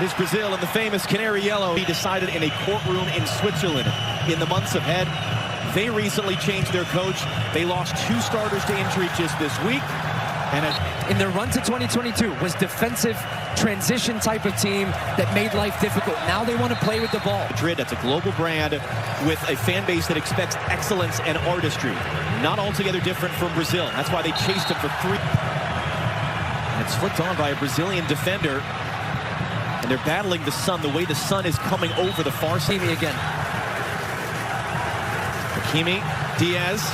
It is Brazil in the famous Canary Yellow. He decided in a courtroom in Switzerland in the months ahead. They recently changed their coach. They lost 2 starters to injury just this week. And in their run to 2022 was defensive transition type of team that made life difficult. Now they want to play with the ball. Madrid, that's a global brand with a fan base that expects excellence and artistry. Not altogether different from Brazil. That's why they chased him for 3. And it's flicked on by a Brazilian defender. And they're battling the sun, the way the sun is coming over the far side. Hakimi again. Hakimi, Diaz.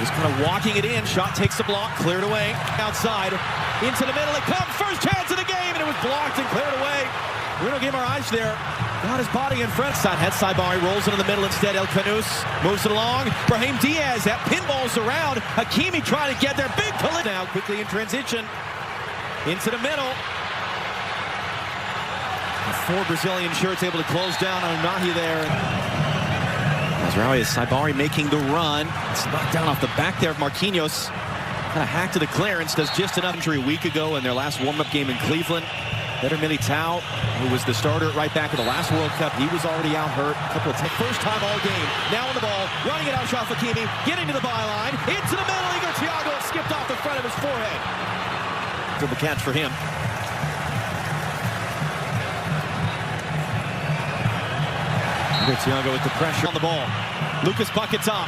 He's kind of walking it in. Shot takes the block, cleared away. Outside, into the middle it comes. First chance of the game, and it was blocked and cleared away. Bruno Guimaraes there. Got his body in front. Head Saibari rolls into the middle instead. El Canus moves it along. Brahim Diaz, that pinballs around. Hakimi trying to get there. Big collision now, quickly in transition. Into the middle. 4 Brazilian shirts able to close down on Nahi there. Mazraoui is Saibari making the run. It's knocked down off the back there of Marquinhos. Kind of hacked to the clearance. Does just enough injury a week ago in their last warm-up game in Cleveland. Better Militao, who was the starter right back at the last World Cup. He was already out hurt. First time all game. Now on the ball. Running it out, Achraf Hakimi. Getting to the byline. Into the middle. Igor Thiago skipped off the front of his forehead. Good catch for him. Thiago with the pressure on the ball. Lucas Paquetá.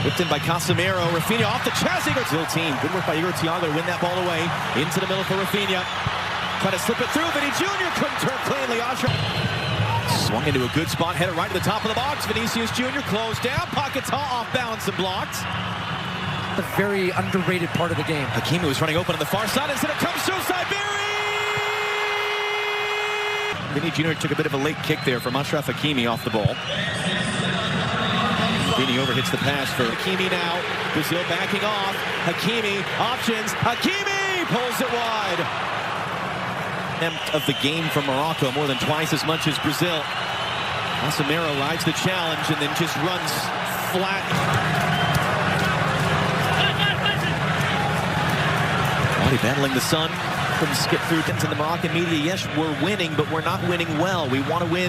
Whipped in by Casemiro. Rafinha off the chest. Brazil team. Good work by Igor Thiago to win that ball away. Into the middle for Rafinha. Trying to slip it through. Vinny Jr. couldn't turn cleanly. Swung into a good spot. Headed right to the top of the box. Vinicius Jr. closed down. Paquetá off balance and blocked. A very underrated part of the game. Hakimi was running open on the far side. Instead it comes through Saibari. Vinny Jr. took a bit of a late kick there from Achraf Hakimi off the ball. Vinny overhits the pass for Hakimi now. Brazil backing off. Hakimi, options. Hakimi pulls it wide. Of the game from Morocco, more than twice as much as Brazil. Casemiro rides the challenge and then just runs flat. Already battling the sun. Couldn't skip through into the Moroccan media. Yes, we're winning, but we're not winning well. We want to win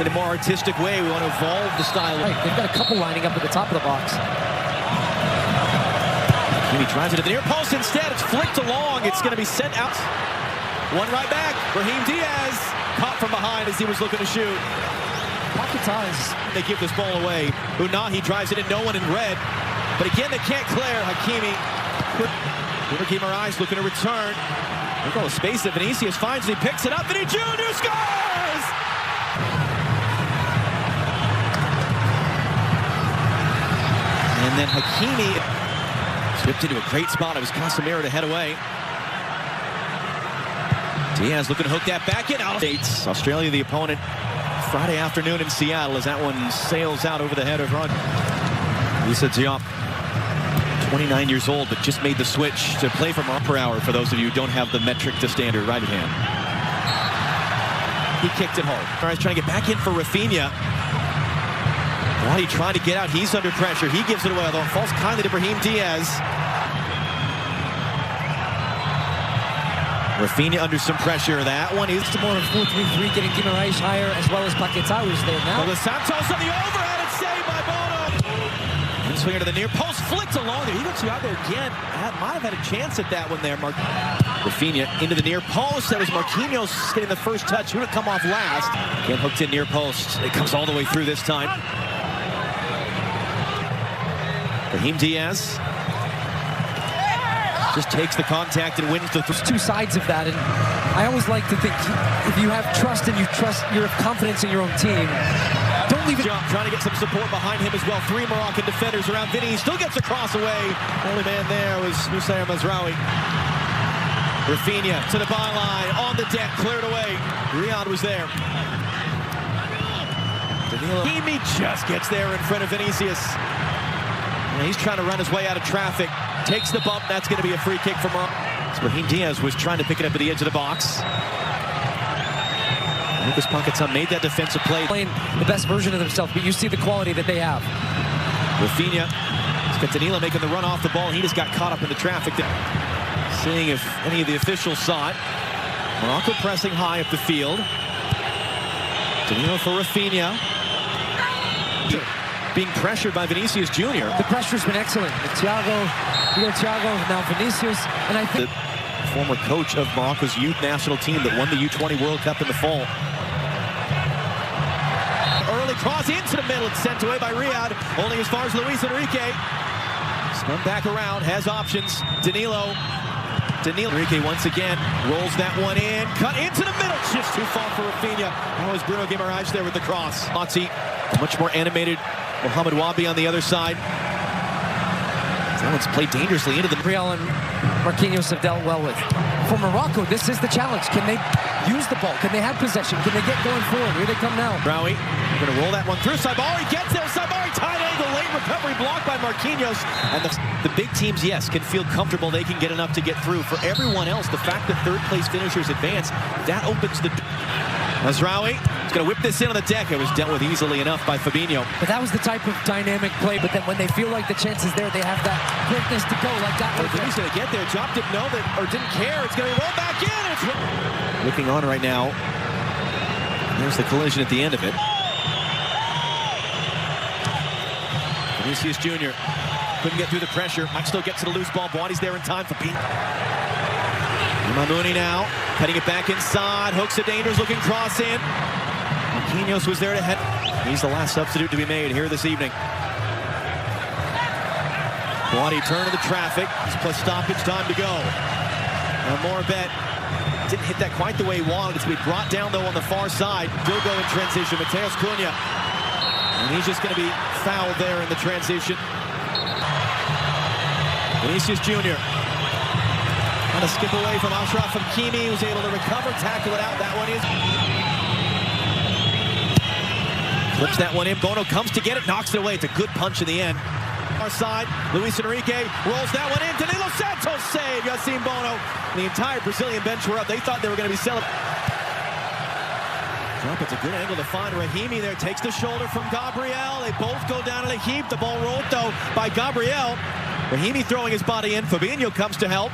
in a more artistic way. We want to evolve the style. Right, they've got a couple lining up at the top of the box. He tries it to the near post instead. It's flicked along. It's going to be sent out. One right back. Brahim Diaz caught from behind as he was looking to shoot. Paquetá. They give this ball away. Unahi drives it in. No one in red. But again, they can't clear. Hakimi. Guimaraes looking to return. Look at the space that Vinicius finds. He picks it up. Vinny Jr. scores! And then Hakimi slipped into a great spot. It was Casemiro to head away. Diaz looking to hook that back in. States. Australia the opponent Friday afternoon in Seattle as that one sails out over the head of Rod. Issa Diop, 29 years old, but just made the switch to play for per hour for those of you who don't have the metric to standard right at hand. He kicked it hard. All right, trying to get back in for Rafinha. While he trying to get out, he's under pressure. He gives it away, although it falls kindly to Brahim Diaz. Rafinha under some pressure. That one is more of 4-3-3, getting Guimaraes higher, as well as Paquetá, who's there now. Well, the Santos on the overhead, it's saved by Bono. And swinger to the near post, flicked along there. Igor Thiago again might have had a chance at that one there. Rafinha into the near post. That was Marquinhos getting the first touch. Who would come off last? Again, hooked in near post. It comes all the way through this time. Brahim Diaz just takes the contact and wins the... There's two sides of that, and I always like to think if you have trust and you have confidence in your own team, don't leave it. Trying to get some support behind him as well. 3 Moroccan defenders around Vinny. He still gets a cross away. Only man there was Moussa Mazraoui. Rafinha to the byline, on the deck, cleared away. Riyad was there. Hakimi just gets there in front of Vinicius. And he's trying to run his way out of traffic. Takes the bump. That's going to be a free kick for Morocco. Brahim Diaz was trying to pick it up at the edge of the box. Lucas Paquetá made that defensive play. Playing the best version of themselves, but you see the quality that they have. Rafinha. He's got Danilo making the run off the ball. He just got caught up in the traffic. Seeing if any of the officials saw it. Morocco pressing high up the field. Danilo for Rafinha. Being pressured by Vinicius Jr. The pressure's been excellent. Thiago, now Vinicius, and I think the former coach of Morocco's youth national team that won the U20 World Cup in the fall. Early cross into the middle. It's sent away by Riyad, only as far as Luis Enrique. Spun back around, has options. Danilo Enrique once again rolls that one in, cut into the middle, just too far for Rafinha. That was Bruno Guimaraes there with the cross. Nazi, much more animated. Mohamed Wabi on the other side. That one's played dangerously into the... Gabriel and Marquinhos have dealt well with. For Morocco, this is the challenge. Can they use the ball? Can they have possession? Can they get going forward? Here they come now. Raoui, going to roll that one through. Saibari gets there. Saibari tight angle, late recovery blocked by Marquinhos. And the big teams, yes, can feel comfortable. They can get enough to get through. For everyone else, the fact that third-place finishers advance, that opens the... Raoui is going to whip this in on the deck. It was dealt with easily enough by Fabinho. But that was the type of dynamic play. But then when they feel like the chance is there, they have that quickness to go like that. He's going to get there. Job didn't know that, or didn't care. It's going to be rolled back in. It's looking on right now. There's the collision at the end of it. Vinicius Jr. couldn't get through the pressure. Might still get to the loose ball. Boadi's there in time for Pete. Mamouni now, cutting it back inside. Hooks a dangerous looking cross in. Marquinhos was there to head. He's the last substitute to be made here this evening. Boadi turn to the traffic. Plus stoppage time to go. And Morabet didn't hit that quite the way he wanted. It's going to be brought down though on the far side. Dilgo in transition. Mateus Cunha. And he's just going to be fouled there in the transition. Vinicius Jr. Trying to skip away from Ashraf Hakimi, who's able to recover, tackle it out. That one is. Flips that one in. Bono comes to get it, knocks it away. It's a good punch in the end. Our side, Luis Enrique rolls that one in. Danilo Santos save. Yassine Bono. The entire Brazilian bench were up. They thought they were going to be celebrating. Trump, it's a good angle to find Rahimi there. Takes the shoulder from Gabriel. They both go down in a heap. The ball rolled though by Gabriel. Rahimi throwing his body in. Fabinho comes to help.